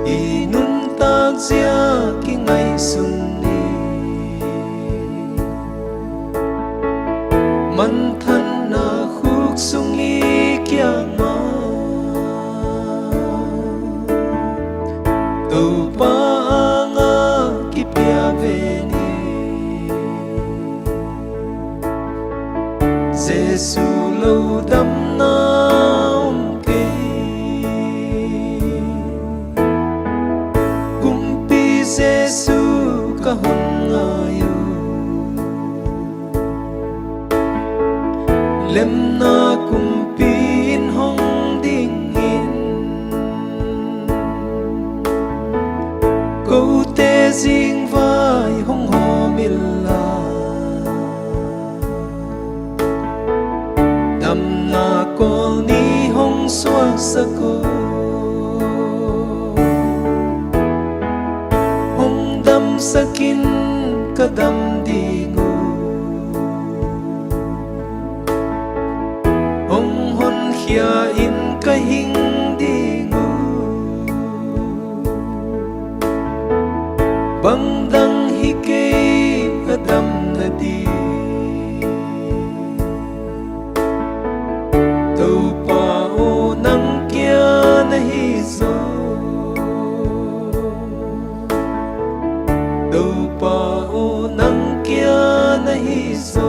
inun tagzia kingay sunni manthan na khuk sungi kyama tu pa anga kipya veni Giêsu lâu đắm nam kê kumpi Giêsu ka hon ngayo lem na kumpin hong dingin câu tê ding vai hong ho mila đam na ko ni hong xoa sa ko hong dam sakin kadam dingo hong hon khia in kahing dingo bangdang hikay adam na di tau pa o nang kya nahi so tau pa o nang kya nahi so